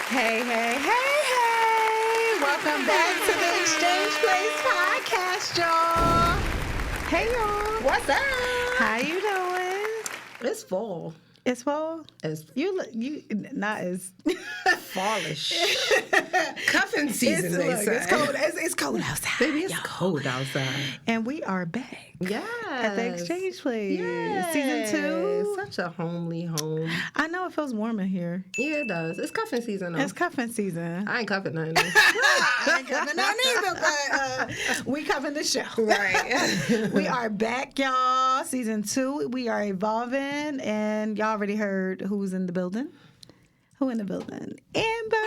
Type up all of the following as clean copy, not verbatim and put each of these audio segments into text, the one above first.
Hey, hey, hey, hey. Welcome back to the Exchange Place podcast, y'all. Hey, y'all. What's up? How you doing? It's fall. It's fall? It's You not as fallish. Cuffing season, they say. It's cold. It's cold outside. Baby, it's y'all. cold outside. And we are back. Yes. At the Exchange Place. Yes. Season 2. Such a homely home. I know it feels warm in here. Yeah, it does. It's cuffing season, though. It's cuffing season. I ain't cuffing nothing. I ain't cuffing none either, but we cuffing the show. Right. We are back, y'all. Season 2. We are evolving, and y'all already heard who's in the building. Who in the building? Amber,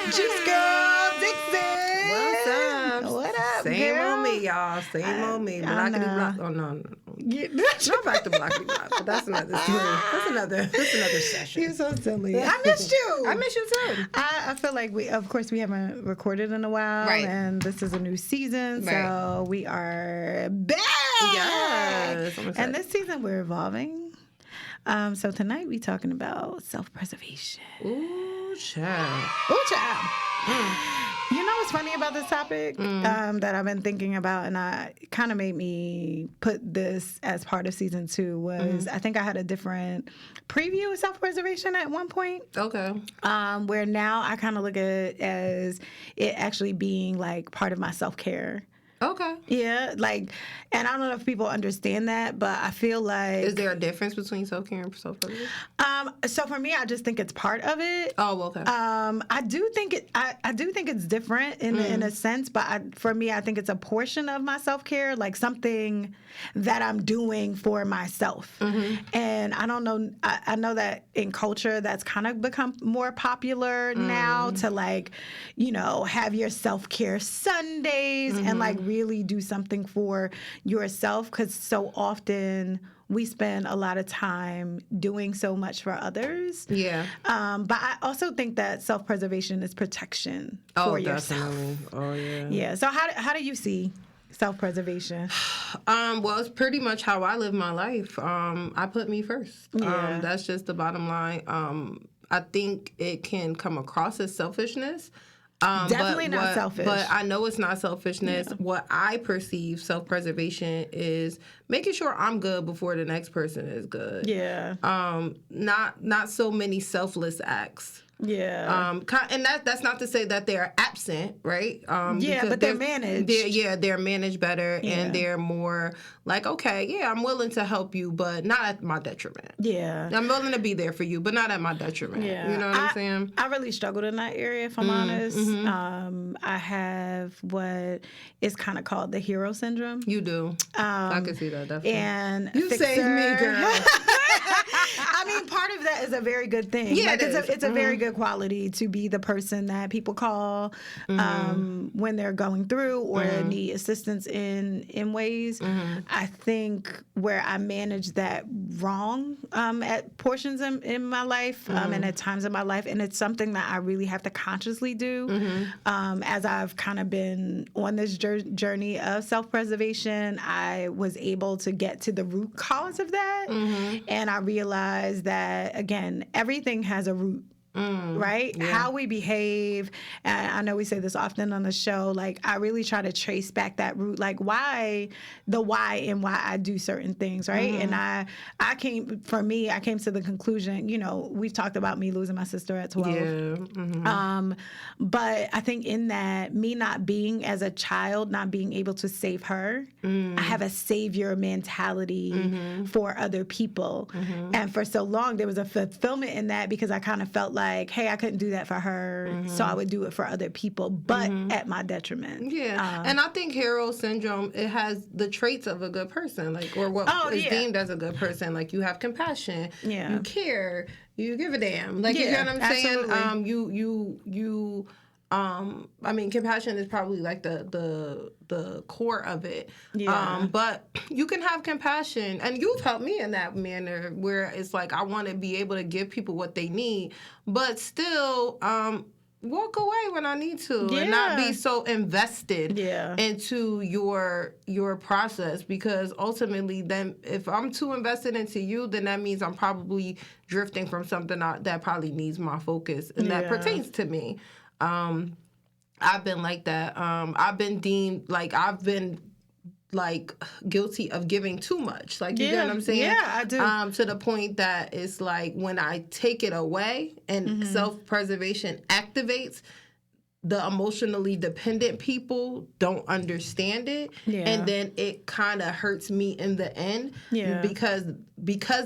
Juice Girl, Dixon. What's up? What up, Same girl? on me, y'all. Same on me. Blackity block. Oh, no. Not back to Blackity block, but that's another story. That's another session. You're so silly. I missed you. I miss you, too. I feel like we haven't recorded in a while, Right. and this is a new season, so we are back. Yes. I'm And excited. this season we're evolving. So tonight we talking about self-preservation. Ooh, child. Oh, child. You know what's funny about this topic that I've been thinking about, and I kind of made me put this as part of season 2 was I think I had a different preview of self-preservation at one point. Okay. Where now I kind of look at it as it actually being like part of my self-care. Okay. Yeah, like, and I don't know if people understand that, but I feel like Is there a difference between self-care and self-preservation? so for me, I just think it's part of it. Oh, okay. I do think it's different in a sense, but for me, I think it's a portion of my self-care, like something that I'm doing for myself. And I don't know, I know that in culture that's kind of become more popular now to like, have your self-care Sundays and like really do something for yourself, because so often we spend a lot of time doing so much for others. Yeah. But I also think that self-preservation is protection for yourself. Definitely. Oh, yeah. Yeah. So how do you see self-preservation? Well, it's pretty much how I live my life. I put me first. Yeah. That's just the bottom line. I think it can come across as selfishness. Definitely not selfish. But I know it's not selfishness. Yeah. What I perceive self-preservation is making sure I'm good before the next person is good. Yeah. Not so many selfless acts. Yeah. And that's not to say that they're absent, right? Yeah, but they're managed. They're managed better, and they're more like, okay, yeah, I'm willing to help you, but not at my detriment. Yeah. I'm willing to be there for you, but not at my detriment. Yeah. You know what I'm saying? I really struggled in that area, if I'm honest. I have what is kind of called the hero syndrome. You do. I can see that, definitely. And you saved me, girl. I mean, part of that is a very good thing. Yeah, like, it's a very good quality to be the person that people call when they're going through or need assistance in ways. I think where I manage that wrong at portions in my life and at times in my life, and it's something that I really have to consciously do as I've kind of been on this journey of self-preservation. I was able to get to the root cause of that, and I realized that, again, everything has a root. Right? Yeah. How we behave, and I know we say this often on the show, like I really try to trace back that root, like why and why I do certain things, right? And I came to the conclusion, we've talked about me losing my sister at 12. Yeah. But I think in that, me not being as a child, not being able to save her, I have a savior mentality for other people. And for so long, there was a fulfillment in that because I kind of felt like, hey, I couldn't do that for her, so I would do it for other people, but at my detriment. Yeah, and I think hero syndrome, it has the traits of a good person, like, or what is deemed as a good person. Like, you have compassion, you care, you give a damn. Like, you know what I'm saying? Absolutely. I mean, compassion is probably like the core of it. Yeah. But you can have compassion, and you've helped me in that manner where it's like I want to be able to give people what they need, but still walk away when I need to and not be so invested into your process, because ultimately then if I'm too invested into you, then that means I'm probably drifting from something that probably needs my focus and that pertains to me. I've been like that. I've been deemed guilty of giving too much. Like, you get what I'm saying? Yeah, I do. To the point that it's like when I take it away and self-preservation activates, the emotionally dependent people don't understand it. Yeah. And then it kind of hurts me in the end because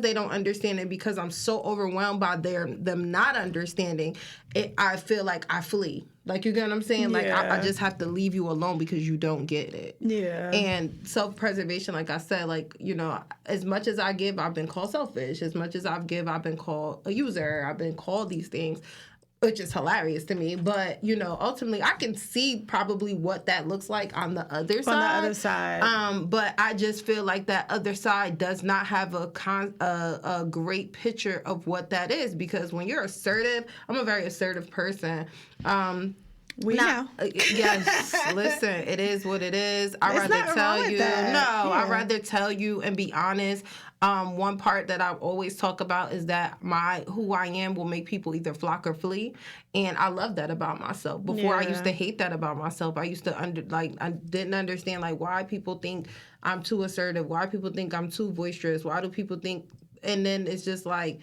they don't understand it, because I'm so overwhelmed by them not understanding it. I feel like I flee. Like, you get what I'm saying? Like, I just have to leave you alone because you don't get it. Yeah. And self-preservation, like I said, like, you know, as much as I give, I've been called selfish. As much as I've been called a user. I've been called these things, which is hilarious to me. But, you know, ultimately, I can see probably what that looks like on the other side. On the other side. But I just feel like that other side does not have a great picture of what that is. Because when you're assertive, I'm a very assertive person. We know. Yes, listen, it is what it is. I'd rather tell you. I'd rather tell you and be honest. One part that I always talk about is that who I am will make people either flock or flee, and I love that about myself. Before I used to hate that about myself. I used to I didn't understand like why people think I'm too assertive, why people think I'm too boisterous, why do people think, and then it's just like,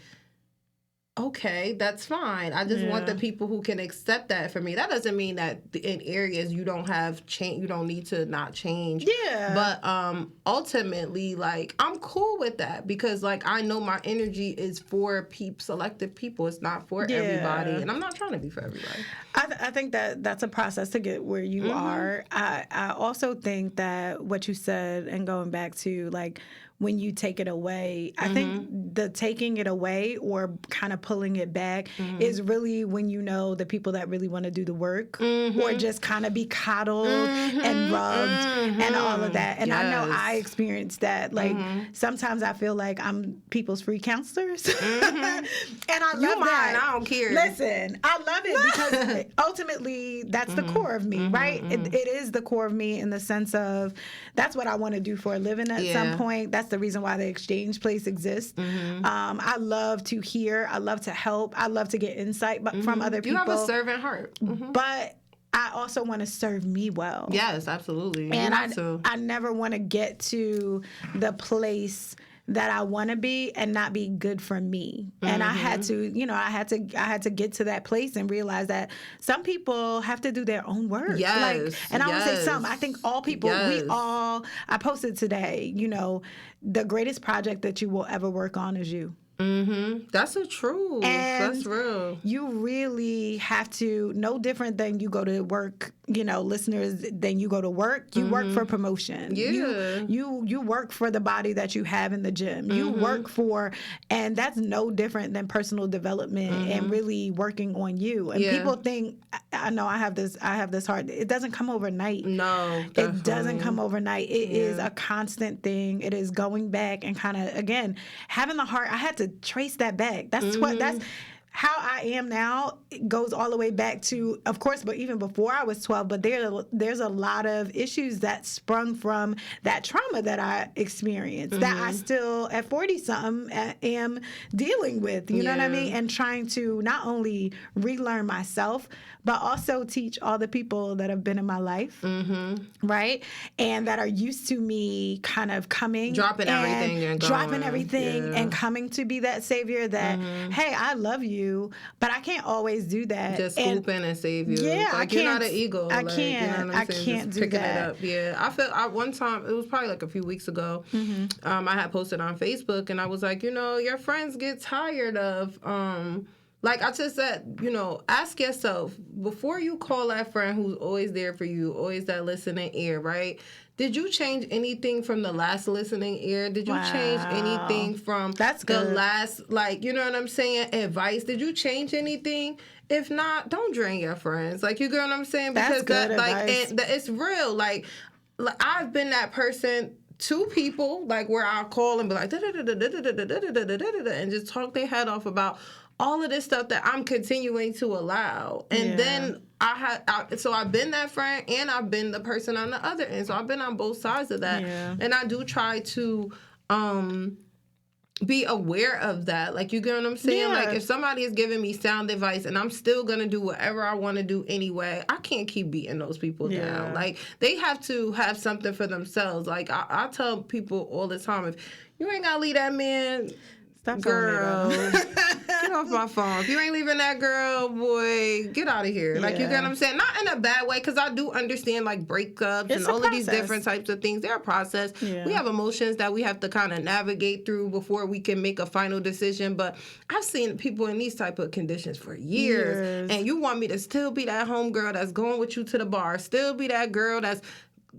okay, that's fine. I just want the people who can accept that for me. That doesn't mean that in areas you don't have change, you don't need to not change. Yeah. But ultimately, like, I'm cool with that because, like, I know my energy is for selective people. It's not for everybody, and I'm not trying to be for everybody. I think that's a process to get where you are. I also think that what you said, and going back to like, when you take it away, I think the taking it away or kind of pulling it back is really when you know the people that really want to do the work or just kind of be coddled and rubbed and all of that. And I know I experienced that. Like, sometimes I feel like I'm people's free counselors. And I love that. I don't care. Listen, I love it because ultimately that's the core of me, right? It is the core of me in the sense of that's what I want to do for a living at some point. That's the reason why the exchange place exists. I love to hear. I love to help. I love to get insight from other people. You have a servant heart. But I also want to serve me well. Yes, absolutely. And I never want to get to the place that I want to be and not be good for me. And I had to, I had to get to that place and realize that some people have to do their own work. Yes. And I won't say some. I think all people, I posted today, the greatest project that you will ever work on is you. That's the truth. And that's real. You really have to, no different than you go to work, listeners, than you go to work. You work for promotion. Yeah. You work for the body that you have in the gym. You work for, and that's no different than personal development and really working on you. And people think, I know I have this heart. It doesn't come overnight. No, definitely. It doesn't come overnight. It is a constant thing. It is going back and kind of, again, having the heart. I had to trace that back. That's that's how I am now. It goes all the way back to, of course, but even before I was 12. But there's a lot of issues that sprung from that trauma that I experienced that I still at 40-something am dealing with. You know what I mean? And trying to not only relearn myself, but also teach all the people that have been in my life, right? And that are used to me kind of dropping everything and coming to be that savior that, hey, I love you, but I can't always do that. Just swoop in and save you. Yeah, like, you're not an ego. I can't. I can't do that. It up. Yeah, I felt one time, it was probably like a few weeks ago, I had posted on Facebook and I was like, your friends get tired of, like I just said, ask yourself, before you call that friend who's always there for you, always that listening ear, right? Did you change anything from the last listening ear? Did you change anything from the last, you know what I'm saying, advice? Did you change anything? If not, don't drain your friends. Like, you get what I'm saying? Because that's good advice. And it's real. Like, I've been that person two people, like where I'll call and be like, and just talk their head off about all of this stuff that I'm continuing to allow. And then so I've been that friend and I've been the person on the other end. So I've been on both sides of that. Yeah. And I do try to be aware of that. Like, you get what I'm saying? Yeah. Like, if somebody is giving me sound advice and I'm still going to do whatever I want to do anyway, I can't keep beating those people down. Like, they have to have something for themselves. Like, I tell people all the time, if you ain't got to leave that man... Stop, girl. Get off my phone. If you ain't leaving that girl, boy, get out of here. Like, you get what I'm saying? Not in a bad way, because I do understand, like, breakups and all of these different types of things. They're a process. Yeah. We have emotions that we have to kind of navigate through before we can make a final decision. But I've seen people in these type of conditions for years. And you want me to still be that homegirl that's going with you to the bar, still be that girl that's,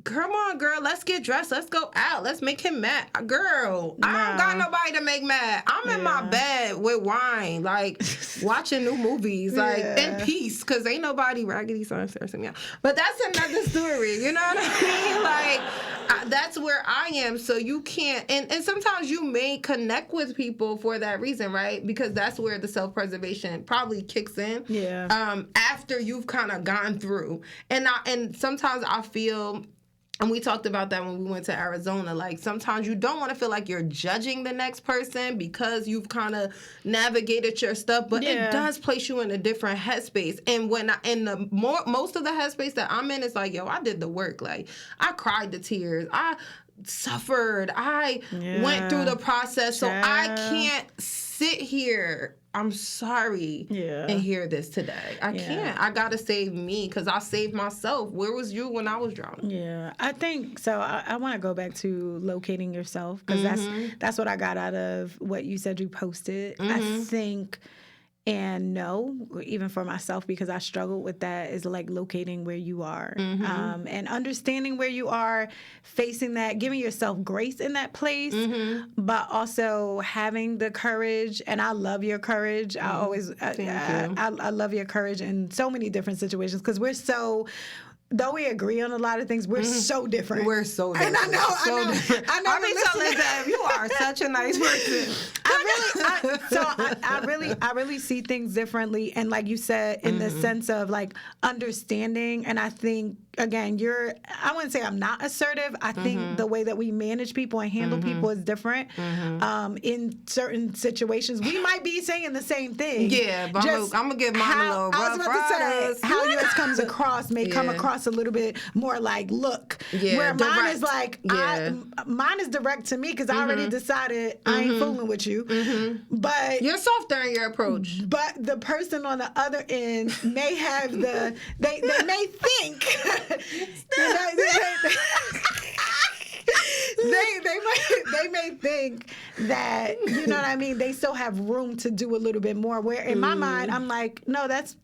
come on, girl, let's get dressed. Let's go out. Let's make him mad. Girl, no. I don't got nobody to make mad. I'm in my bed with wine, like, watching new movies, like, in peace, because ain't nobody raggedy son stressing me out. But that's another story, you know what I mean? Like, that's where I am, so you can't, and sometimes you may connect with people for that reason, right? Because that's where the self-preservation probably kicks in. Yeah. After you've kind of gone through. And sometimes I feel... And we talked about that when we went to Arizona. Like, sometimes you don't want to feel like you're judging the next person because you've kind of navigated your stuff, but it does place you in a different headspace. And when most of the headspace that I'm in is like, yo, I did the work. Like, I cried the tears. I suffered. I went through the process. So I can't sit here, I'm sorry, and hear this today. I can't. I got to save me, because I saved myself. Where was you when I was drowning? Yeah, I think, so I want to go back to locating yourself, because that's what I got out of what you said you posted. I think... And no, even for myself, because I struggled with that, is like locating where you are and understanding where you are, facing that, giving yourself grace in that place, but also having the courage. And I love your courage. I always, I love your courage in so many different situations, because we're so... Though we agree on a lot of things, we're so different. We're so different. And I know. I mean, telling them, you are such a nice person. I really see things differently. And like you said, in the sense of like understanding. And I think, again, I wouldn't say I'm not assertive. I think the way that we manage people and handle people is different. In certain situations, we might be saying the same thing. Yeah, but I'm going to give mine a little rough. I was about to say, how yours comes across may come across a little bit more like, look, where direct. Mine is like, mine is direct to me, because I already decided I ain't fooling with you. But you're softer in your approach. But the person on the other end may have they may think, they may think that, you know what I mean, they still have room to do a little bit more, where in my mind I'm like, no, that's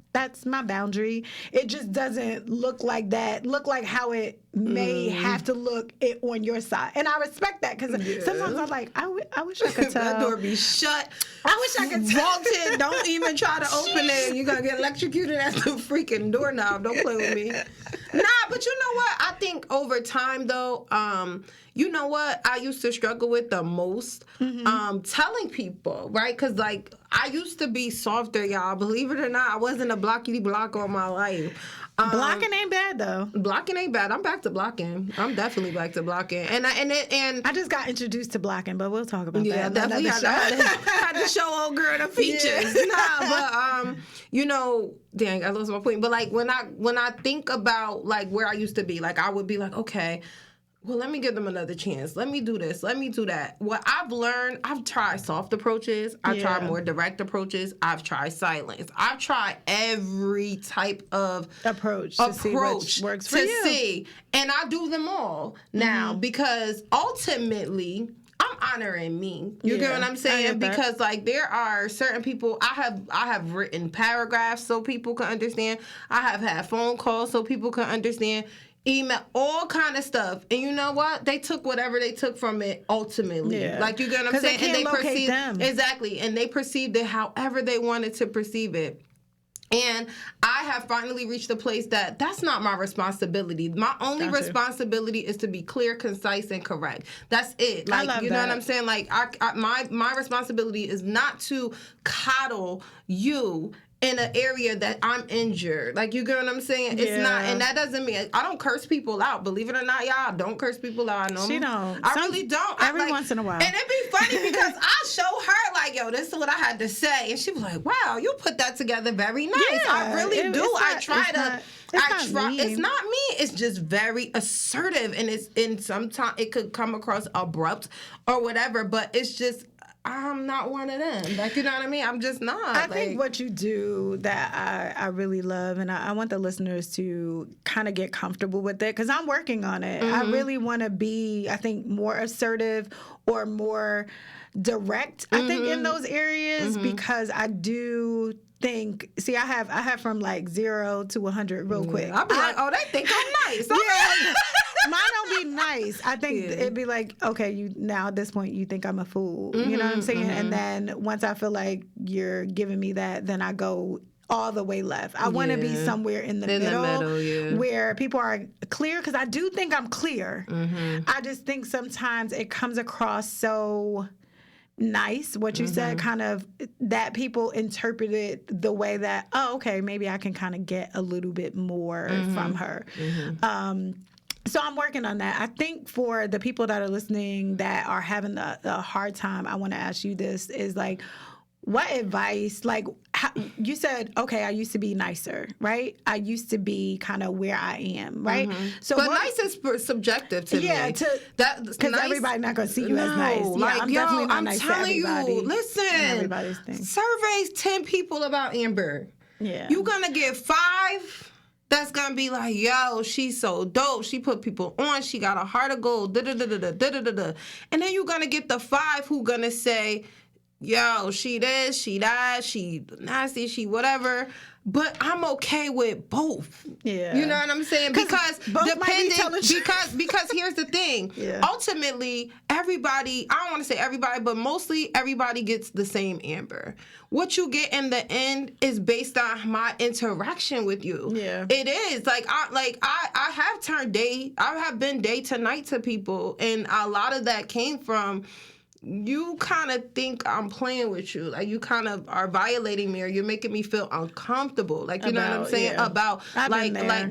my boundary. It just doesn't look like that. Look like how it may have to look on your side. And I respect that, because sometimes I'm like, I wish I could tell. That door be shut. I wish I could tell. Vault it. Don't even try to open it. You're going to get electrocuted at the freaking doorknob. Don't play with me. Nah, but you know what? I think over time, though, you know what I used to struggle with the most? Telling people, right? Because, like, I used to be softer, y'all. Believe it or not, I wasn't a blockity-block all my life. Blocking ain't bad, though. Blocking ain't bad. I'm back to blocking. I'm definitely back to blocking. And I just got introduced to blocking, but we'll talk about that. Yeah, definitely had to show old girl the features. But you know, dang, I lost my point. But like when I think about like where I used to be, like I would be like, okay, well, let me give them another chance. Let me do this. Let me do that. What I've learned, I've tried soft approaches. I've tried more direct approaches. I've tried silence. I've tried every type of approach to see which works for you. And I do them all now because ultimately, I'm honoring me. You get what I'm saying? Because like there are certain people I have written paragraphs so people can understand. I have had phone calls so people can understand. Email, all kind of stuff. And you know what? They took whatever they took from it ultimately. Yeah. Like, you get what I'm saying? And they perceived them. Exactly. And they perceived it however they wanted to perceive it. And I have finally reached a place that that's not my responsibility. My only responsibility is to be clear, concise, and correct. That's it. Like, I love you know that. what I'm saying? Like, my responsibility is not to coddle you in an area that I'm injured. Like, you get what I'm saying? It's not, and that doesn't mean, I don't curse people out. Believe it or not, y'all, I don't curse people out. I know she don't. I really don't. Every once in a while. And it'd be funny because I show her, like, yo, this is what I had to say. And she was like, wow, you put that together very nice. Yeah, I really do. It's not me. It's just very assertive. And sometimes it could come across abrupt or whatever, but it's just, I'm not one of them. Like, you know what I mean? I'm just not. I think what you do that I really love, and I want the listeners to kind of get comfortable with it, because I'm working on it. I really want to be, I think, more assertive or more direct, I think, in those areas, because I do think, see, I have from like 0 to 100 real quick. I'll be like, oh, they think I'm nice. Yeah. Mine don't be nice. I think it'd be like, okay, you now at this point you think I'm a fool. You know what I'm saying? And then once I feel like you're giving me that, then I go all the way left. I want to be somewhere in the middle where people are clear, because I do think I'm clear. I just think sometimes it comes across so nice, what you said, kind of that people interpret it the way that, oh, okay, maybe I can kind of get a little bit more from her. So I'm working on that. I think for the people that are listening that are having a hard time, I want to ask you this, is like, what advice, like, you said, okay, I used to be nicer, right? I used to be kind of where I am, right? So, but nice is subjective to me. Yeah, because nice, everybody's not going to see you as nice. Yeah, like, I'm definitely not nice to everybody. I'm telling you, listen, everybody's thing. Surveys 10 people about Amber. Yeah. You're going to get 5 that's going to be like, yo, she's so dope. She put people on. She got a heart of gold. Da-da-da-da-da-da-da-da. And then you're going to get the 5 who going to say, yo, she this, she that, she nasty, she whatever. But I'm okay with both. Yeah. You know what I'm saying? Because because here's the thing. Ultimately, everybody, I don't want to say everybody, but mostly everybody gets the same Amber. What you get in the end is based on my interaction with you. Yeah. It is. I have been day to night to people, and a lot of that came from, you kind of think I'm playing with you. Like, you kind of are violating me, or you're making me feel uncomfortable. Like, you know what I'm saying?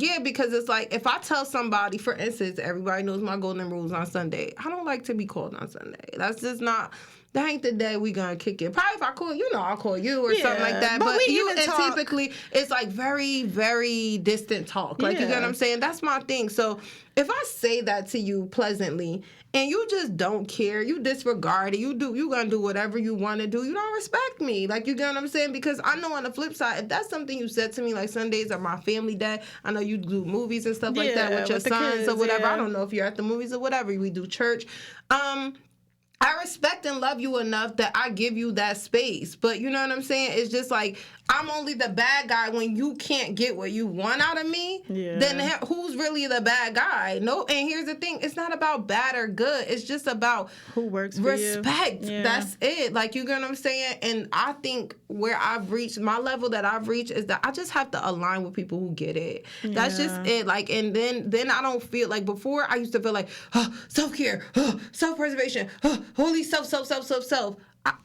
Yeah. Because it's like, if I tell somebody, for instance, everybody knows my golden rules on Sunday. I don't like to be called on Sunday. That's just not, that ain't the day we gonna kick it. Probably if I call you, I'll call you or something like that. But typically, it's like very, very distant talk. Like, you get what I'm saying? That's my thing. So if I say that to you pleasantly, and you just don't care, you disregard it, you gonna do whatever you want to do, you don't respect me. Like, you get what I'm saying? Because I know on the flip side, if that's something you said to me, like, Sundays are my family day, I know you do movies and stuff like that with your sons kids, or whatever. I don't know if you're at the movies or whatever, we do church. I respect and love you enough that I give you that space. But you know what I'm saying? It's just like, I'm only the bad guy when you can't get what you want out of me. Yeah. Then who's really the bad guy? No. And here's the thing. It's not about bad or good. It's just about who works for respect. You. Yeah. That's it. Like, you get what I'm saying? And I think where I've reached, my level that I've reached, is that I just have to align with people who get it. Yeah. That's just it. Like, and then I don't feel like, before I used to feel like, self-care, self-preservation, holy self.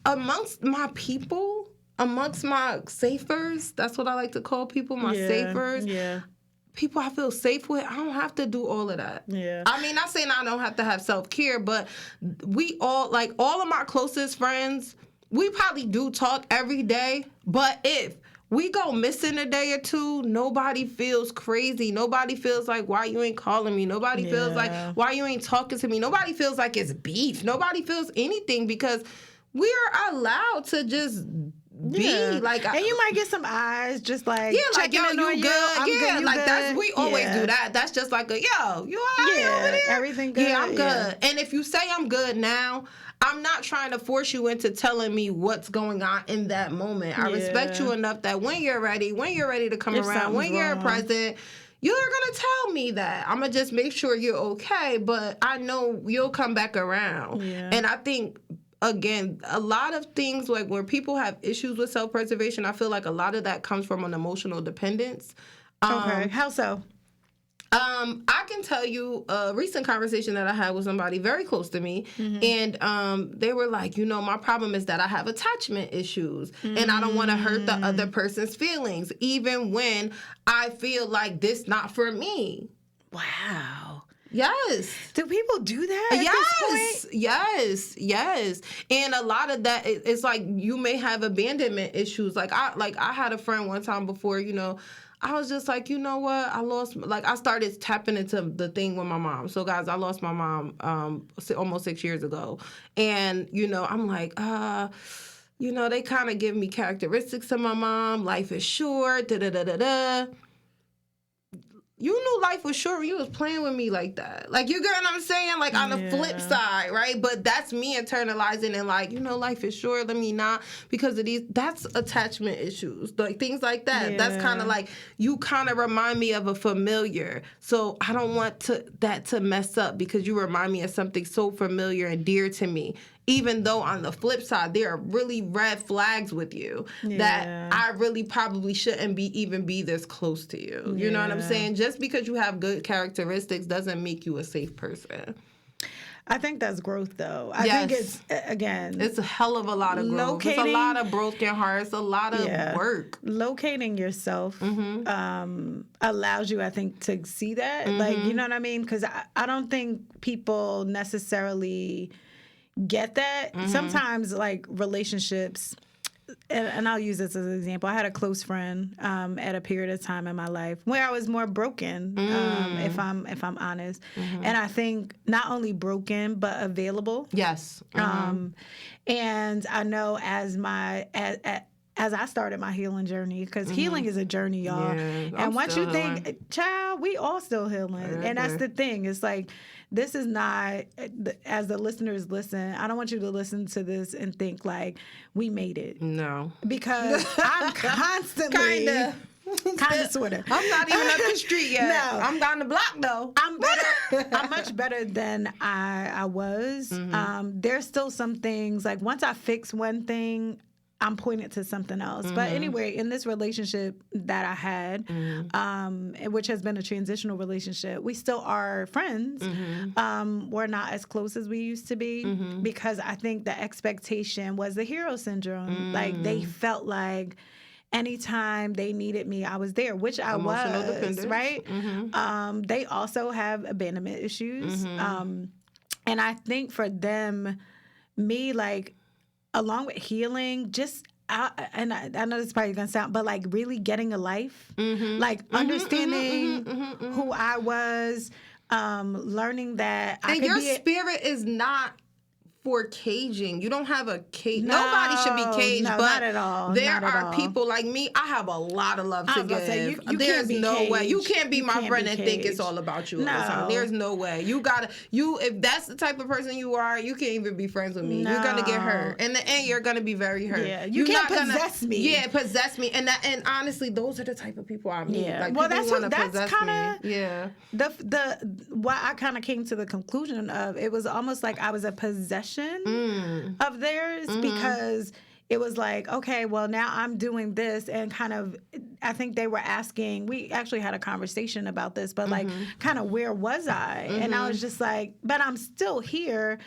Amongst my people, amongst my safers, that's what I like to call people, my safers. Yeah. People I feel safe with, I don't have to do all of that. Yeah. I mean, not saying I don't have to have self-care, but we all, like, all of my closest friends, we probably do talk every day, but if we go missing a day or two, nobody feels crazy. Nobody feels like, why you ain't calling me? Nobody feels like, why you ain't talking to me? Nobody feels like it's beef. Nobody feels anything, because we are allowed to just be like, and you might get some eyes just like, like, yo, you good? I'm good, you like good. That's, we always do that. That's just like a, yo, you all right over there? Everything good? Yeah, I'm good. And if you say I'm good now, I'm not trying to force you into telling me what's going on in that moment. I respect you enough that when you're ready to come around, when you're present, you're going to tell me that. I'm going to just make sure you're okay, but I know you'll come back around. Yeah. And I think again, a lot of things, like where people have issues with self-preservation, I feel like a lot of that comes from an emotional dependence. Okay, how so? I can tell you a recent conversation that I had with somebody very close to me, and they were like, my problem is that I have attachment issues, and I don't want to hurt the other person's feelings, even when I feel like this not for me. Wow. Yes. Do people do that at this point? Yes. And a lot of that, it's like you may have abandonment issues. I had a friend one time before, I was just like, you know what? I started tapping into the thing with my mom. So, guys, I lost my mom almost 6 years ago. And, I'm like, they kind of give me characteristics of my mom. Life is short, da-da-da-da-da. You knew life was short when you was playing with me like that. Like, you get what I'm saying? Like, on the flip side, right? But that's me internalizing and like, life is short, let me not, because of these. That's attachment issues. Like, things like that. Yeah. That's kind of like, you kind of remind me of a familiar. So I don't want that to mess up because you remind me of something so familiar and dear to me. Even though on the flip side, there are really red flags with you that I really probably shouldn't be this close to you. You know what I'm saying? Just because you have good characteristics doesn't make you a safe person. I think that's growth, though. I think it's, again... It's a hell of a lot of growth. It's a lot of broken hearts, a lot of work. Locating yourself allows you, I think, to see that. Like, you know what I mean? Because I don't think people necessarily... get that. Sometimes, like, relationships, and I'll use this as an example. I had a close friend at a period of time in my life where I was more broken, if I'm honest. And I think not only broken but available. Yes. And I know as I started my healing journey, because healing is a journey, y'all. Yeah, and once you think, child, we all still healing. And that's the thing. It's like, this is not, as the listeners listen, I don't want you to listen to this and think like, we made it. No. Because I'm constantly... Kind of, sort of. I'm not even up the street yet. No. I'm down the block, though. I'm better. I'm much better than I was. There's still some things, like once I fix one thing, I'm pointing to something else. But anyway, in this relationship that I had, which has been a transitional relationship, we still are friends. We're not as close as we used to be because I think the expectation was the hero syndrome. Like, they felt like anytime they needed me, I was there, which I was, right? They also have abandonment issues. And I think for them, me, like, along with healing, and I know this is probably going to sound, but like really getting a life, like understanding who I was, learning that I could be... And your spirit is not for caging. You don't have a cage. No, nobody should be caged, but not at all. There are people like me. I have a lot of love to give. There's no way. You can't be my friend and think it's all about you all the time. There's no way. If that's the type of person you are, you can't even be friends with me. You're going to get hurt. In the end, you're going to be very hurt. Yeah, you can't possess me. Yeah, possess me. And honestly, those are the type of people I meet. Yeah. Like, well, that's kind of... Yeah. What I kind of came to the conclusion of, it was almost like I was a possession of theirs, because it was like, okay, well, now I'm doing this, and kind of, I think they were asking, we actually had a conversation about this, but like, kind of, where was I? And I was just like, but I'm still here.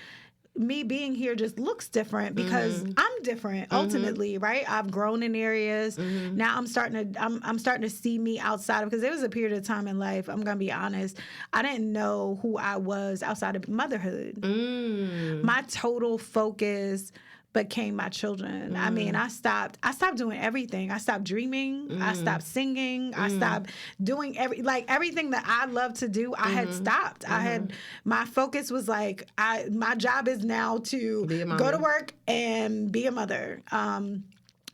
Me being here just looks different because I'm different ultimately, right? I've grown in areas. Now I'm starting to see me outside of, because there was a period of time in life, I'm going to be honest, I didn't know who I was outside of motherhood. My total focus became my children. I mean, I stopped doing everything. I stopped dreaming. I stopped singing. I stopped doing everything that I love to do. I had stopped. My focus was like, my job is now to go to work and be a mother.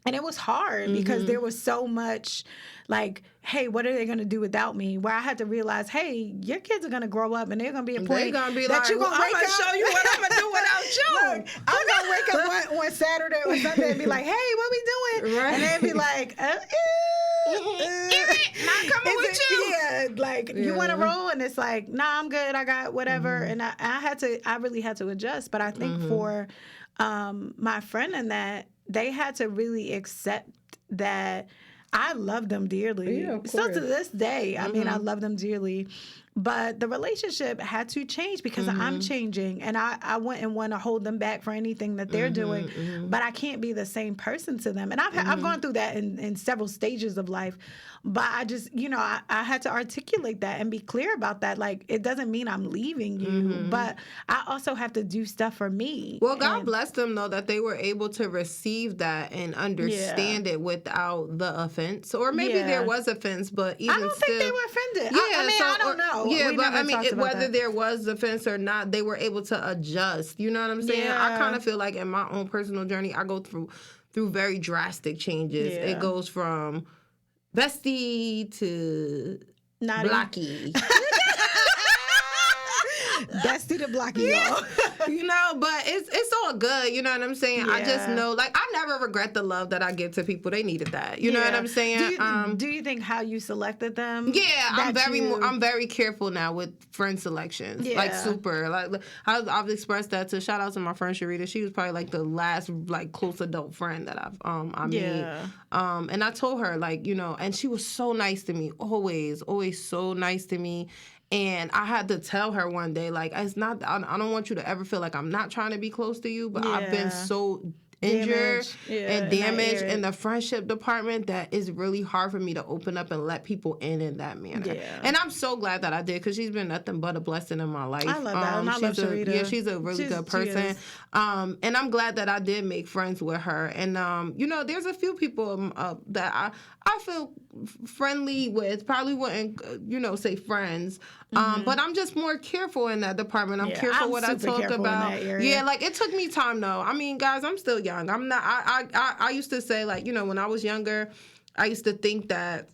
And it was hard because there was so much like, hey, what are they going to do without me? Where I had to realize, hey, your kids are going to grow up and they're going to be a point that you're going to wake up. I'm going to show you what I'm going to do without you. Look, I'm going to wake up one Saturday or Sunday and be like, hey, what we doing? Right. And they'd be like, not coming with you. Yeah, like, you want to roll? And it's like, nah, I'm good. I got whatever. And I really had to adjust. But I think for my friend and that, they had to really accept that I love them dearly. Yeah, of course. Still to this day, I mean, I love them dearly. But the relationship had to change because I'm changing, and I wouldn't want to hold them back for anything that they're doing. But I can't be the same person to them. And I've gone through that in several stages of life. But I just, I had to articulate that and be clear about that. Like, it doesn't mean I'm leaving you, but I also have to do stuff for me. Well, God bless them, though, that they were able to receive that and understand it without the offense. Or maybe there was offense, but even still. I don't think they were offended. Yeah, I don't know. Yeah, but I mean, whether there was offense or not, they were able to adjust. You know what I'm saying? Yeah. I kind of feel like in my own personal journey, I go through very drastic changes. Yeah. It goes from bestie to blocky. Bestie to blocky, y'all. But it's all good. You know what I'm saying? Yeah. I just know, like, I never regret the love that I give to people. They needed that. You know what I'm saying? Do you think how you selected them? Yeah, I'm very careful now with friend selections. Yeah. Like, super. Like, I've expressed that to, shout out to my friend Sharita. She was probably like the last like close adult friend that I made. And I told her, like, and she was so nice to me, always so nice to me. And I had to tell her one day, like, it's not, I don't want you to ever feel like I'm not trying to be close to you, but I've been so injured and damaged in the friendship department that it's really hard for me to open up and let people in that manner. Yeah. And I'm so glad that I did, because she's been nothing but a blessing in my life. I love that. And I love Sharita. Yeah, she's a really good person. And I'm glad that I did make friends with her. And, there's a few people that I feel friendly with, probably wouldn't, say friends. But I'm just more careful in that department. I'm careful what I talk about. Yeah, like, it took me time, though. I mean, guys, I'm still young. I'm not, I used to say, like, when I was younger, I used to think that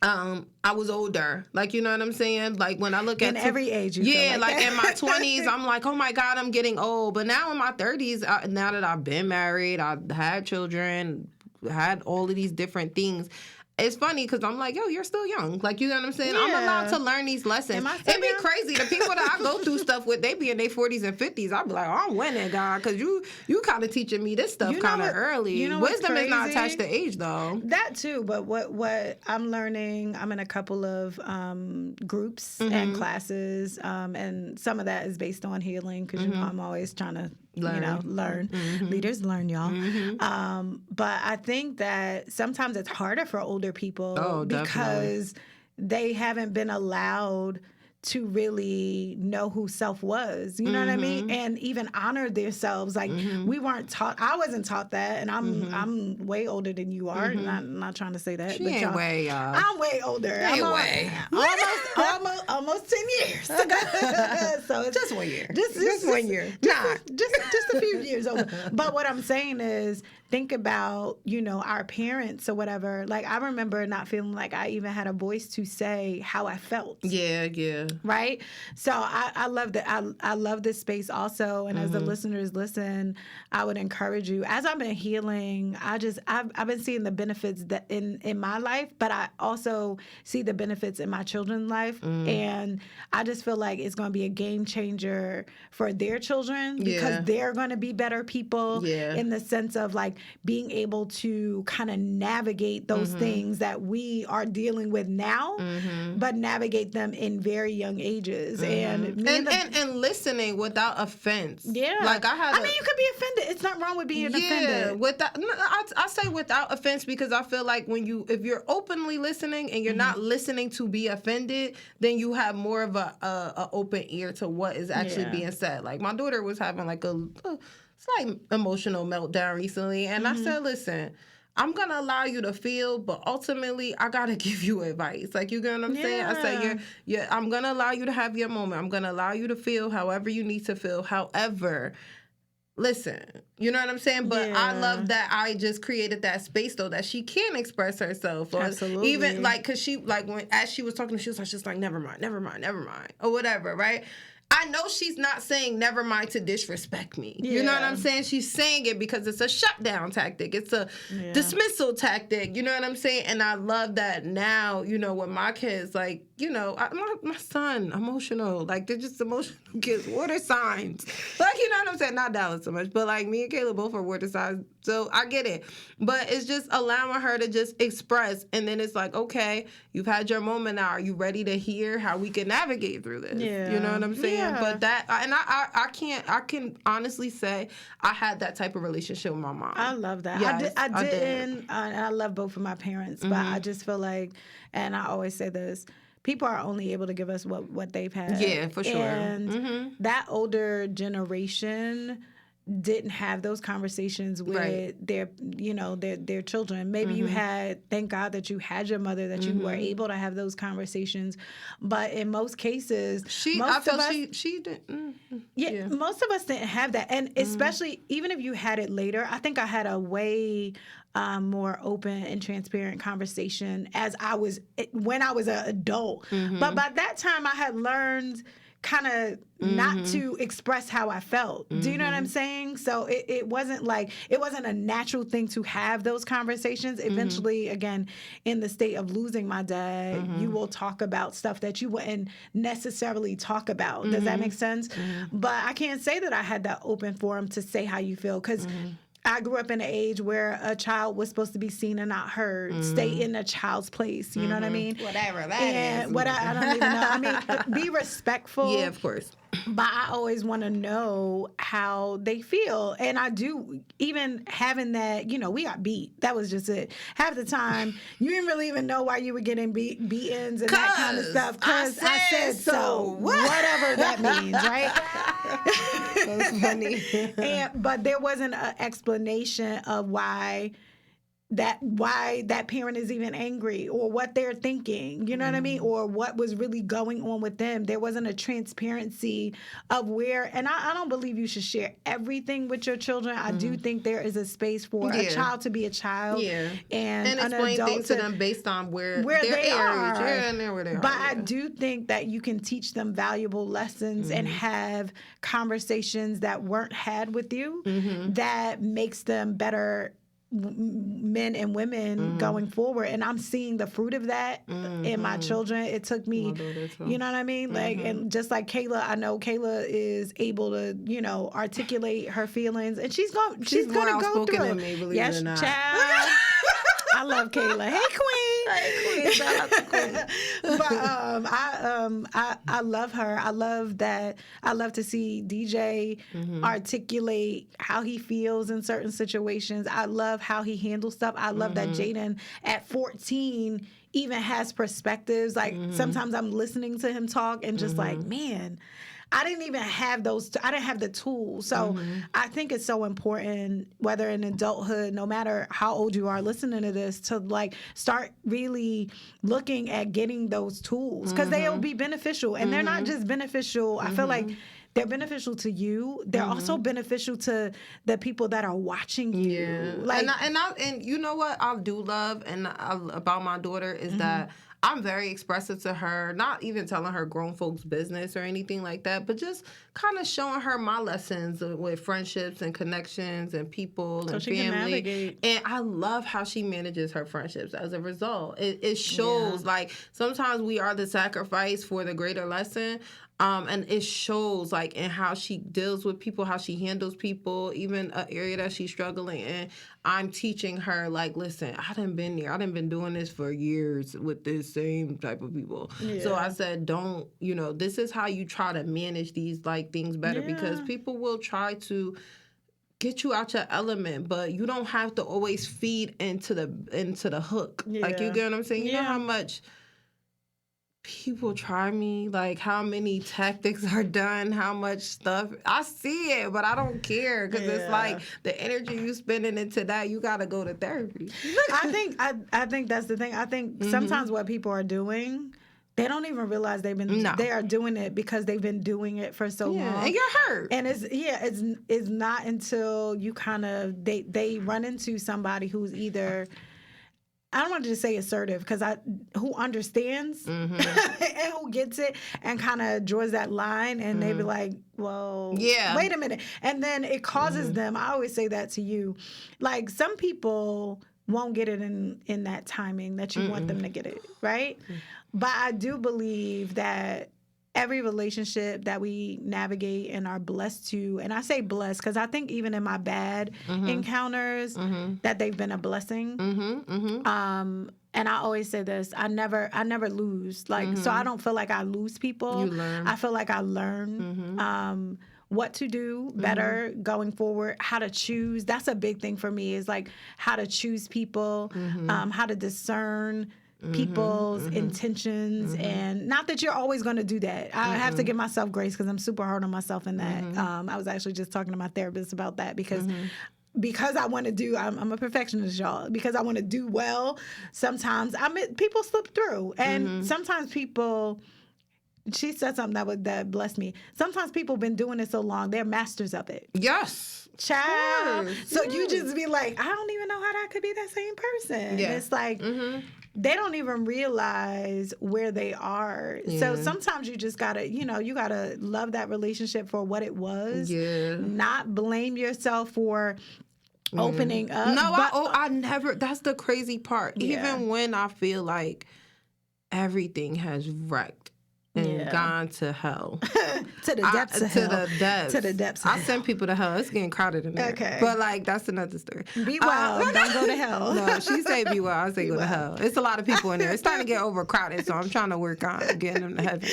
I was older. Like, you know what I'm saying? Like, when I look at... In every age, like in my 20s, I'm like, oh, my God, I'm getting old. But now in my 30s, now that I've been married, I've had children, had all of these different things, it's funny because I'm like, yo, you're still young. Like, you know what I'm saying? Yeah. I'm allowed to learn these lessons. It'd be crazy. The people that I go through stuff with, they be in their 40s and 50s. I'd be like, oh, I'm winning, God, because you kind of teaching me this stuff kind of early. Wisdom is not attached to age, though. That, too. But what I'm learning, I'm in a couple of groups and classes, and some of that is based on healing, because, I'm always trying to learn. Leaders learn, y'all. But I think that sometimes it's harder for older people because they haven't been allowed to really know who self was. You know what I mean? And even honor themselves. Like, we weren't taught. I wasn't taught that, and I'm way older than you are. Not trying to say that. She but ain't way, y'all. I'm way older. Almost 10 years. So it's just 1 year. Just 1 year. Just a few years older. But what I'm saying is, think about, our parents or whatever. Like, I remember not feeling like I even had a voice to say how I felt. Yeah. Right? So I love that. I love this space also. And as the listeners listen, I would encourage you. As I've been healing, I've been seeing the benefits that in my life, but I also see the benefits in my children's life. And I just feel like it's going to be a game changer for their children, because they're going to be better people in the sense of, like, being able to kind of navigate those things that we are dealing with now, but navigate them in very young ages. And listening without offense. Yeah. Like, you could be offended. It's not wrong with being offended. I say without offense, because I feel like if you're openly listening and you're not listening to be offended, then you have more of a open ear to what is actually being said. Like, my daughter was having like a slight emotional meltdown recently, and I said, listen, I'm going to allow you to feel, but ultimately, I got to give you advice. Like, you get what I'm saying? I say, I'm going to allow you to have your moment. I'm going to allow you to feel however you need to feel. However, listen, you know what I'm saying? But I love that I just created that space, though, that she can express herself. Or absolutely. Even, like, because she, like, as she was talking, she was just like, never mind, or whatever, right? I know she's not saying never mind to disrespect me. You know what I'm saying? She's saying it because it's a shutdown tactic. It's a dismissal tactic. You know what I'm saying? And I love that now, with my kids, like, my son, emotional. Like, they're just emotional kids. Water signs. Like, you know what I'm saying? Not Dallas so much, but like me and Kayla both are water signs. So I get it. But it's just allowing her to just express. And then it's like, okay, you've had your moment now. Are you ready to hear how we can navigate through this? Yeah. You know what I'm saying? Yeah. But I can honestly say I had that type of relationship with my mom. I love that. Yes, I didn't. And I love both of my parents, but I just feel like, and I always say this, people are only able to give us what they've had. Yeah, for sure. And that older generation didn't have those conversations with their children. Maybe you had, thank God that you had your mother, that you were able to have those conversations. But in most cases, most of us didn't. Most of us didn't have that. And especially, even if you had it later, I think I had a way more open and transparent conversation when I was an adult. But by that time, I had learned kind of not to express how I felt. Do you know what I'm saying? So it wasn't a natural thing to have those conversations. Eventually, again, in the state of losing my dad, you will talk about stuff that you wouldn't necessarily talk about. Does that make sense? But I can't say that I had that open forum to say how you feel, because I grew up in an age where a child was supposed to be seen and not heard. Stay in a child's place. You know what I mean? Whatever that is. I don't even know. I mean, be respectful. Yeah, of course. But I always want to know how they feel. And I do, even having that, we got beat. That was just it. Half the time, you didn't really even know why you were getting beatings and that kind of stuff. Because I said so. Whatever that means, right? That's funny. But there wasn't an explanation of why that parent is even angry, or what they're thinking, you know what I mean? Or what was really going on with them. There wasn't a transparency of where, and I don't believe you should share everything with your children. I do think there is a space for a child to be a child, and an explain adult things to them based on where they are. Where they are. But I do think that you can teach them valuable lessons and have conversations that weren't had with you that makes them better men and women going forward. And I'm seeing the fruit of that in my children. It took me, you know what I mean? Like, and just like Kayla, I know Kayla is able to, articulate her feelings, and she's going to go through it. Me, believe it or not. Child. I love Kayla. Hey, Queen. Hey, Queen. Shout out to Queen. But I love her. I love that. I love to see DJ articulate how he feels in certain situations. I love how he handles stuff. I love that Jaden at 14 even has perspectives. Like, sometimes I'm listening to him talk and just like, man, I didn't even have those. I didn't have the tools. So I think it's so important, whether in adulthood, no matter how old you are listening to this, to like start really looking at getting those tools, because they'll be beneficial. And they're not just beneficial. I feel like they're beneficial to you. They're also beneficial to the people that are watching you. Yeah. Like, and you know what I do love about my daughter is that I'm very expressive to her, not even telling her grown folks' business or anything like that, but just kind of showing her my lessons with friendships and connections and people and family. And I love how she manages her friendships as a result. It shows, like, sometimes we are the sacrifice for the greater lesson. And it shows, like, in how she deals with people, how she handles people, even an area that she's struggling in. I'm teaching her, like, listen, I done been there. I done been doing this for years with this same type of people. Yeah. So I said, don't, this is how you try to manage these, like, things better, because people will try to get you out your element, but you don't have to always feed into the hook. Yeah. Like, you get what I'm saying? You know how much people try me, like how many tactics are done, how much stuff. I see it, but I don't care, because it's like the energy you spending into that, you got to go to therapy. I think that's the thing. I think sometimes what people are doing, they don't even realize they are doing it because they've been doing it for so long. And you're hurt. And it's not until you kind of they run into somebody who's either, I don't want to just say assertive, because who understands and who gets it and kind of draws that line, and they be like, well, wait a minute. And then it causes them, I always say that to you, like, some people won't get it in that timing that you want them to get it, right? But I do believe that every relationship that we navigate and are blessed to, and I say blessed because I think even in my bad encounters that they've been a blessing. And I always say this, I never lose. Like, so I don't feel like I lose people. You learn. I feel like I learn what to do better going forward, how to choose. That's a big thing for me, is like how to choose people, how to discern people's intentions, and not that you're always going to do that. I have to give myself grace because I'm super hard on myself in that. I was actually just talking to my therapist about that because I want to do, I'm a perfectionist, y'all. Because I want to do well, sometimes people slip through. And sometimes people, she said something that blessed me. Sometimes people been doing it so long, they're masters of it. Yes. Child. So you just be like, I don't even know how that could be that same person. Yeah. It's like, they don't even realize where they are. Yeah. So sometimes you just gotta, you gotta love that relationship for what it was. Yeah. Not blame yourself for opening up. No, I never. That's the crazy part. Yeah. Even when I feel like everything has wrecked and gone to hell. To the depths of hell. To the depths of hell. I send people to hell. It's getting crowded in there. Okay. But, like, that's another story. Be well. Don't go to hell. No, she say be well. I say go to hell. It's a lot of people in there. It's starting to get overcrowded, so I'm trying to work on getting them to heaven.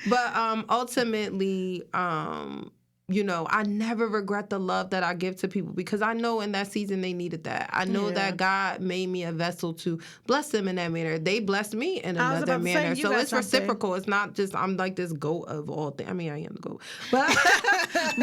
But ultimately, I never regret the love that I give to people because I know in that season they needed that. I know that God made me a vessel to bless them in that manner. They blessed me in another manner. So it's reciprocal. It's not just I'm like this goat of all things. I mean, I am the goat. But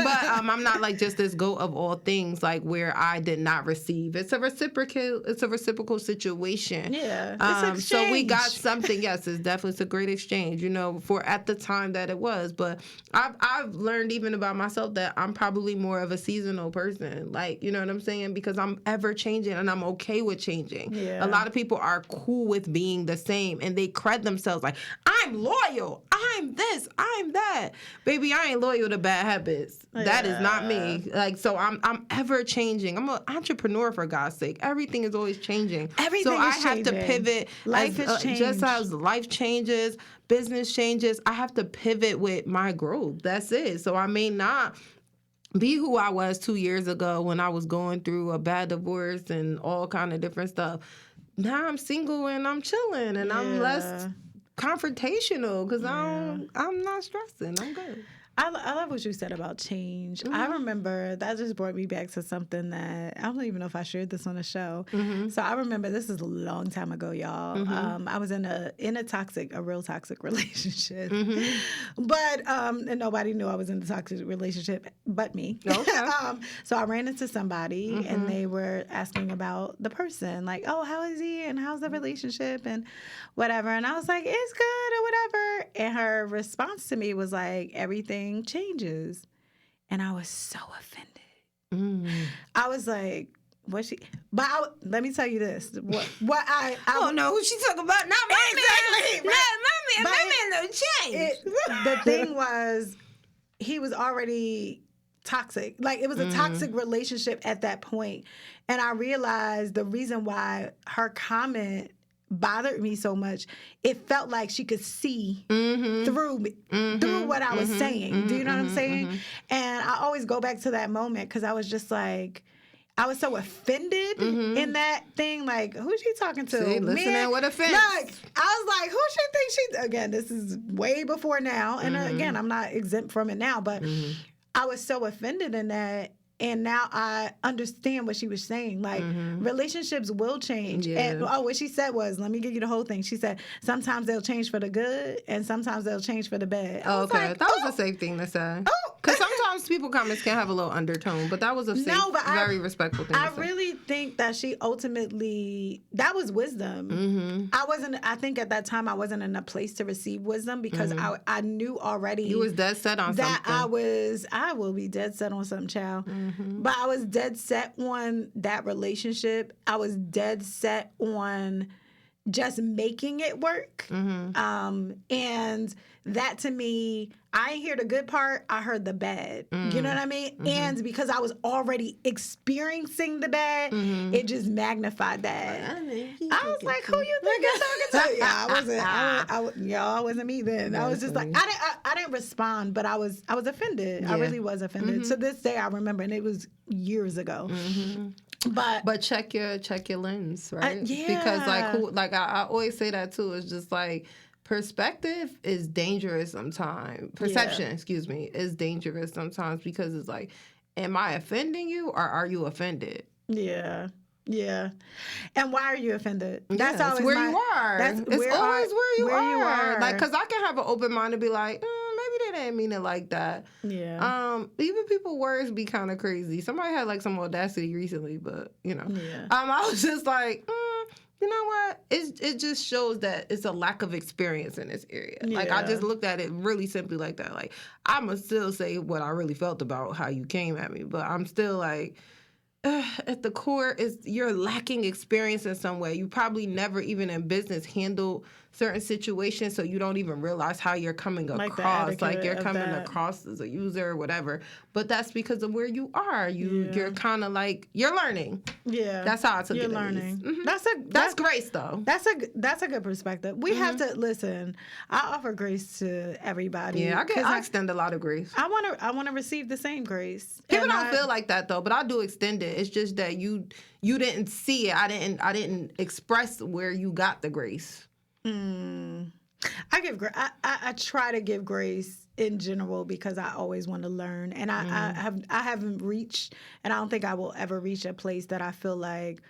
I'm not like just this goat of all things, like where I did not receive. It's a reciprocal situation. Yeah. It's exchange. So we got something. Yes, it's a great exchange, for at the time that it was. But I've learned even about myself that I'm probably more of a seasonal person. Like, you know what I'm saying? Because I'm ever changing and I'm okay with changing. Yeah. A lot of people are cool with being the same and they cred themselves like, I'm loyal. I'm this. I'm that. Baby, I ain't loyal to bad habits. Yeah. That is not me. Like, so I'm ever changing. I'm an entrepreneur, for God's sake. Everything is always changing. Everything is changing. So I have to pivot. Life is changing. Just as life changes, business changes, I have to pivot with my growth. That's it. So I may not be who I was 2 years ago when I was going through a bad divorce and all kind of different stuff. Now I'm single and I'm chilling and I'm less confrontational because I'm not stressing. I'm good. I love what you said about change. I remember that just brought me back to something that I don't even know if I shared this on the show. So I remember, this is a long time ago, y'all. I was in a real toxic relationship, but and nobody knew I was in a toxic relationship but me. Okay. So I ran into somebody and they were asking about the person, like, oh, how is he and how's the relationship and whatever, and I was like, it's good or whatever, and her response to me was like, everything changes. And I was so offended. I was like, what she, but let me tell you this, what I don't know who she talking about. Not my man. Not my man no change. The thing was, he was already toxic. Like, it was a toxic relationship at that point. And I realized the reason why her comment bothered me so much, it felt like she could see through what I was saying. Do you know what I'm saying? And I always go back to that moment because I was just like, I was so offended in that thing. Like, who's she talking to? See, listening with offense. Like, I was like, who she thinks she? Again, this is way before now, and again, I'm not exempt from it now. But I was so offended in that. And now I understand what she was saying. Like, relationships will change. Yeah. And what she said was, let me give you the whole thing. She said, sometimes they'll change for the good, and sometimes they'll change for the bad. Oh, okay. Like, that was a safe thing to say. Because sometimes people comments can have a little undertone, but that was a safe, very respectful thing to say. I really think that she ultimately, that was wisdom. I think at that time I wasn't in a place to receive wisdom because I knew already. You was dead set on that something. I will be dead set on something, child. But I was dead set on that relationship. I was dead set on just making it work. And that to me, I ain't hear the good part, I heard the bad. You know what I mean? And because I was already experiencing the bad, it just magnified that. I was like, who you think you're talking to? Yeah, I wasn't me then. I was just like, I didn't respond, but I was offended. Yeah. I really was offended. To this day, I remember, and it was years ago. But check your lens, right? Yeah. Because I always say that too. It's just like, perspective is dangerous sometimes. Perception, is dangerous sometimes, because it's like, am I offending you or are you offended? Yeah. Yeah. And why are you offended? That's always where you are. It's always where you are. Like, because I can have an open mind and be like, maybe they didn't mean it like that. Yeah. Even people's words be kind of crazy. Somebody had like some audacity recently, but Yeah. I was just like, you know what? It just shows that it's a lack of experience in this area. Yeah. Like, I just looked at it really simply like that. Like, I'ma still say what I really felt about how you came at me, but I'm still like, at the core, is you're lacking experience in some way. You probably never even in business handled certain situations, so you don't even realize how you're coming across. Like, you're coming across as a user or whatever. But that's because of where you are. You're kind of like, you're learning. Yeah, that's how I took it. You're learning. That's grace, though. That's a good perspective. We have to listen. I offer grace to everybody. Yeah, I extend a lot of grace. I want to receive the same grace. People don't feel like that though, but I do extend it. It's just that you didn't see it. I didn't express where you got the grace. I give I try to give grace in general because I always want to learn, and I haven't reached, and I don't think I will ever reach a place that I feel like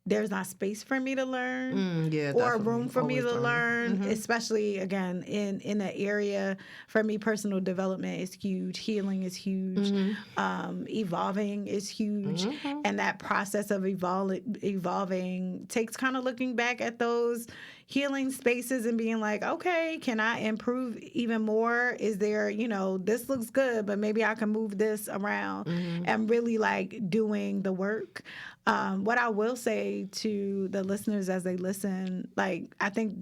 there's not space for me to learn or room for me to learn, especially, again, in the area. For me, personal development is huge. Healing is huge. Evolving is huge. And that process of evolving takes kind of looking back at those healing spaces and being like, okay, can I improve even more? Is there, this looks good, but maybe I can move this around, and really like doing the work. What I will say to the listeners as they listen, like, I think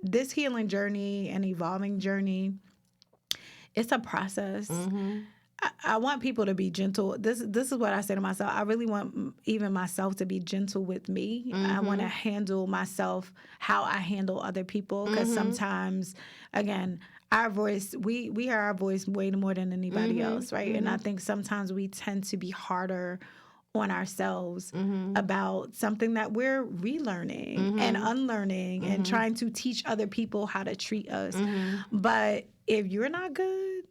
this healing journey and evolving journey, it's a process. I want people to be gentle. This is what I say to myself. I really want even myself to be gentle with me. I want to handle myself how I handle other people, because sometimes, again, our voice, we hear our voice way more than anybody else, right? And I think sometimes we tend to be harder on ourselves about something that we're relearning and unlearning and trying to teach other people how to treat us. But if you're not good,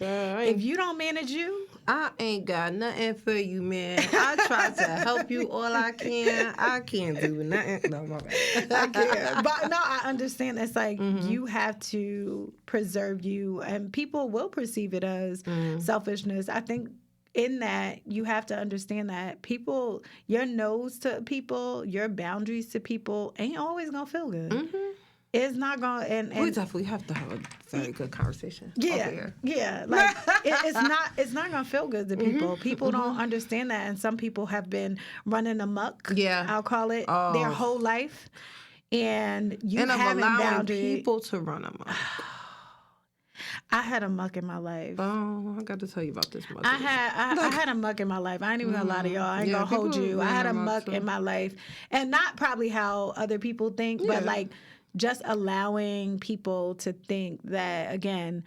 if you don't manage you, I ain't got nothing for you, man. I try to help you all I can. I can't do nothing. No, my bad. I can't. But no, I understand. It's like you have to preserve you, and people will perceive it as selfishness. I think in that, you have to understand that people, your no's to people, your boundaries to people ain't always going to feel good. It's not going to... And we definitely have to have a very good conversation over here. Yeah. Like, it's not going to feel good to people. People don't understand that. And some people have been running amok, I'll call it, their whole life. And you haven't boundaries. People to run amok. I had a muck in my life. Oh, I got to tell you about this muck. I had a muck in my life. I ain't even gonna lie to y'all. I ain't gonna hold you. I had a muck in my life. And not probably how other people think, but like just allowing people to think that, again,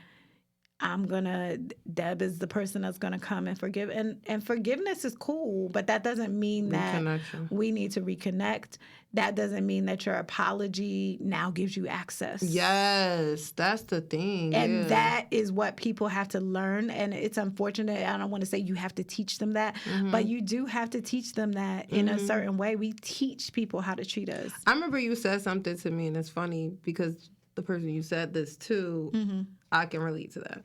Deb is the person that's going to come and forgive. And forgiveness is cool, but that doesn't mean that we need to reconnect. That doesn't mean that your apology now gives you access. Yes, that's the thing. And that is what people have to learn. And it's unfortunate. I don't want to say you have to teach them that, but you do have to teach them that in a certain way. We teach people how to treat us. I remember you said something to me, and it's funny because the person you said this to, I can relate to that.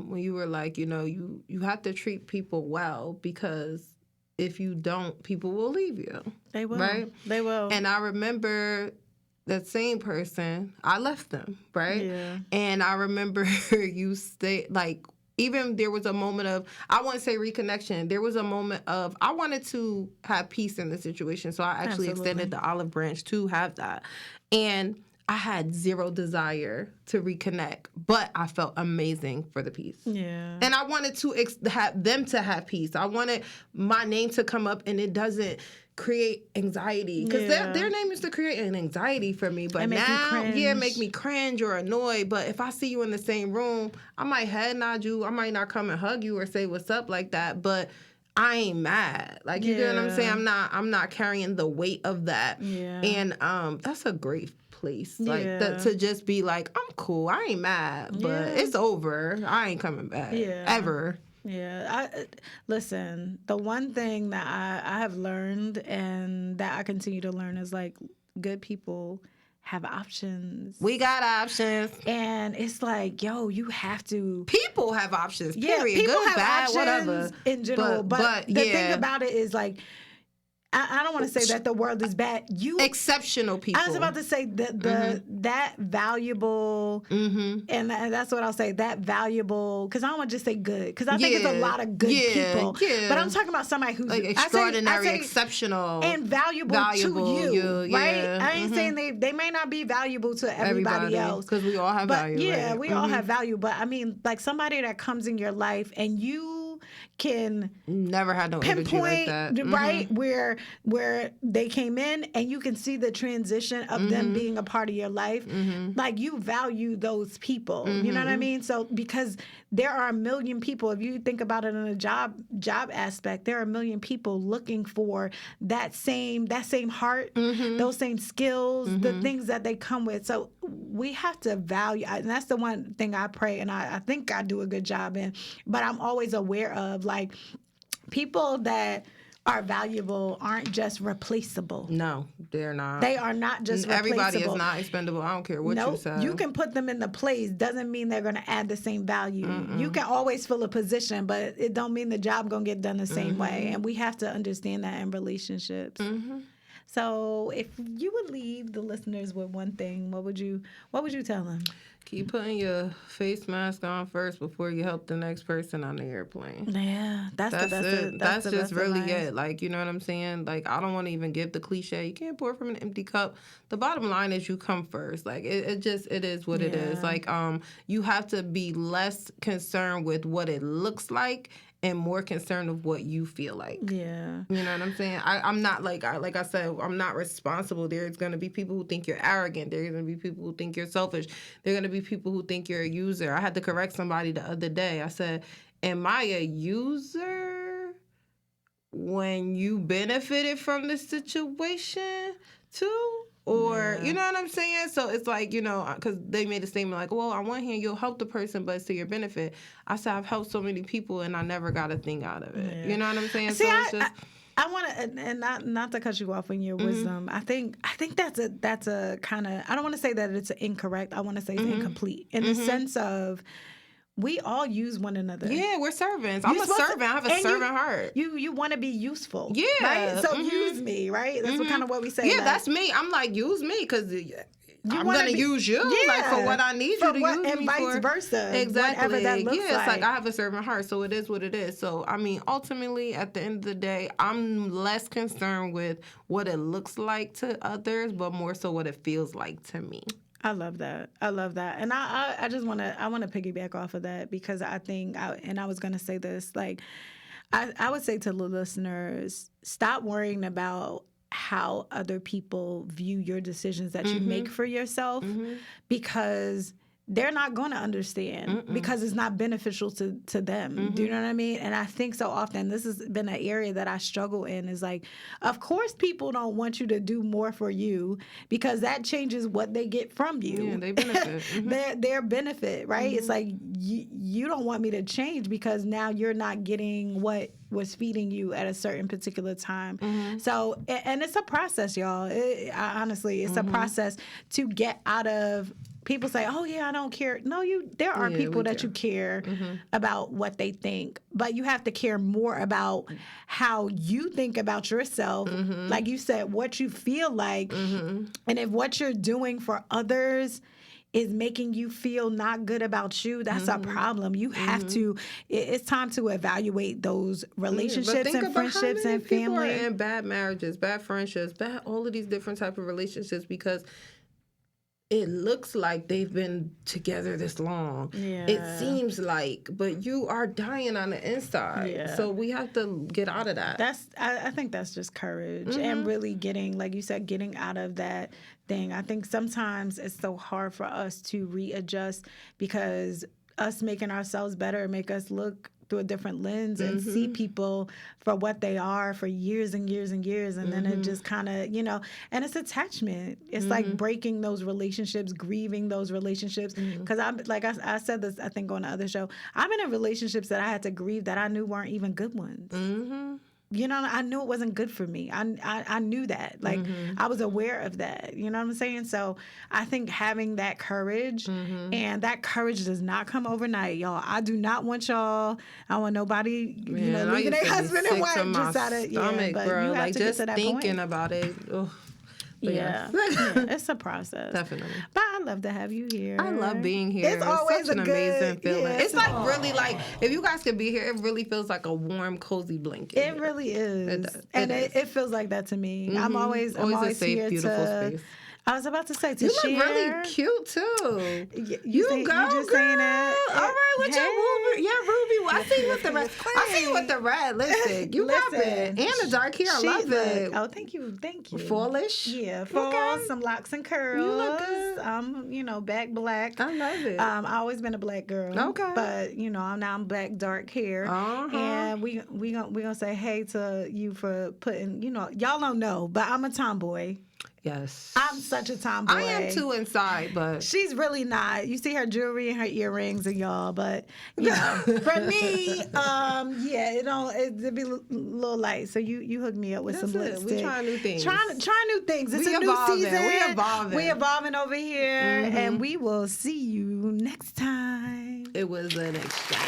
When you were like, you have to treat people well, because if you don't, people will leave you. They will. Right? They will. And I remember that same person, I left them, right? Yeah. And I remember you stay, like, even there was a moment of, I wouldn't say reconnection. There was a moment of, I wanted to have peace in the situation. So I actually extended the olive branch to have that. And I had zero desire to reconnect, but I felt amazing for the peace. Yeah. And I wanted to have them to have peace. I wanted my name to come up and it doesn't create anxiety. Because their name used to create an anxiety for me. But now, make me cringe or annoyed. But if I see you in the same room, I might head nod you. I might not come and hug you or say what's up like that. But I ain't mad. Like, you get what I'm saying? I'm not carrying the weight of that. Yeah. And that's a great place. Like, to just be like, I'm cool. I ain't mad. But it's over. I ain't coming back. Ever. Yeah. Listen, the one thing that I have learned and that I continue to learn is, like, good people have options. We got options. And it's like, yo, you have to. People have options, period. Yeah, people good, have bad, options whatever. In general. But the thing about it is, like, I don't want to say that the world is bad. Exceptional people. I was about to say that valuable, and that's what I'll say, that valuable, because I don't want to just say good, because I think it's a lot of good people. Yeah. But I'm talking about somebody who's like extraordinary, exceptional, and valuable to you, right? I ain't saying they may not be valuable to everybody else. Because we all have value. Yeah, right? we all have value. But I mean, like, somebody that comes in your life and you can never had no energy like that, right? Where they came in and you can see the transition of them being a part of your life. Like, you value those people. You know what I mean? So because there are a million people, if you think about it in a job aspect, there are a million people looking for that same heart, those same skills, the things that they come with. So we have to value, and that's the one thing I pray, and I think I do a good job in, but I'm always aware of, like, people that are valuable aren't just replaceable. No, they're not. They are not just replaceable. Everybody is not expendable. I don't care what you say. You can put them in the place. Doesn't mean they're going to add the same value. You can always fill a position, but it don't mean the job going to get done the same way. And we have to understand that in relationships. So if you would leave the listeners with one thing, what would you tell them? Keep putting your face mask on first before you help the next person on the airplane. Yeah, that's it. That's just really it. Like, you know what I'm saying? Like, I don't want to even give the cliche. You can't pour from an empty cup. The bottom line is you come first. Like, it is what it is. Like, you have to be less concerned with what it looks like and more concerned of what you feel like. Yeah. You know what I'm saying? I'm not, like I said, I'm not responsible. There's going to be people who think you're arrogant. There's going to be people who think you're selfish. There are going to be people who think you're a user. I had to correct somebody the other day. I said, am I a user when you benefited from the situation too? Or, you know what I'm saying? So it's like, you know, because they made a statement like, well, on one hand, you'll help the person, but it's to your benefit. I said, I've helped so many people, and I never got a thing out of it. Yeah. You know what I'm saying? See, so it's just... I want to, and not to cut you off on your wisdom. I think that's a kind of, I don't want to say that it's incorrect. I want to say it's incomplete in the sense of, we all use one another. Yeah, we're servants. I'm a servant. I have a servant heart. You want to be useful. Yeah. Right? So use me, right? That's what kind of what we say. Yeah, like, that's me. I'm like, use me because I'm going to use you like for what I need you to use me for. And vice versa. Exactly. Whatever that looks like. It's like I have a servant heart, so it is what it is. So, I mean, ultimately, at the end of the day, I'm less concerned with what it looks like to others, but more so what it feels like to me. I love that. And I just want to piggyback off of that, because I think, I was going to say this, like, I would say to the listeners, stop worrying about how other people view your decisions that you make for yourself, because they're not going to understand, because it's not beneficial to them. Do you know what I mean? And I think so often, this has been an area that I struggle in, is like, of course people don't want you to do more for you, because that changes what they get from you. Yeah, they benefit. Their benefit, right? It's like, you don't want me to change because now you're not getting what was feeding you at a certain particular time. So, and it's a process, y'all. Honestly, it's a process to get out of. People say, "Oh yeah, I don't care." No, there are people that you care about what they think, but you have to care more about how you think about yourself. Like you said, what you feel like, and if what you're doing for others is making you feel not good about you, that's a problem. You have to, it's time to evaluate those relationships and friendships and family. People are in bad marriages, bad friendships, all of these different type of relationships because it looks like they've been together this long. Yeah. It seems like, but you are dying on the inside. Yeah. So we have to get out of that. I think that's just courage and really getting, like you said, getting out of that thing. I think sometimes it's so hard for us to readjust because us making ourselves better make us look through a different lens and see people for what they are for years and years and years, and then it just kind of, and it's attachment. It's like breaking those relationships, grieving those relationships. Because I said this, I think, on the other show, I'm in relationships that I had to grieve that I knew weren't even good ones. I knew it wasn't good for me. I knew that. Like, I was aware of that. You know what I'm saying? So I think having that courage, and that courage does not come overnight, y'all. I do not want y'all, I want nobody, leaving their husband and wife just out of, stomach, but bro. you have like, to just get to that thinking point. about it. Ugh. Yeah. It's a process. Definitely. But I love to have you here. I love being here. It's always such an amazing feeling. Yeah, it's like really like, if you guys could be here, it really feels like a warm, cozy blanket. It really is. It feels like that to me. I'm always a safe, here beautiful to space. I was about to say to you share. You look really cute too. You just girl. Saying it. All right, with your ruby. Yeah, ruby. I see you with the red. I see you with the red lipstick. You love it. And the dark hair. I love it. Oh, thank you. Fallish. Yeah, fall. Some locks and curls. You look good. Back black. I love it. I always been a black girl. Okay. But I'm black, dark hair. And we gonna say hey to you for putting. Y'all don't know, but I'm a tomboy. Yes. I'm such a tomboy. I am too inside, but she's really not. You see her jewelry and her earrings and y'all, but for me, it'd be a little light. So you hook me up with some lipstick. We trying new things. Trying new things. It's a new season. We evolving over here, and we will see you next time. It was an exchange.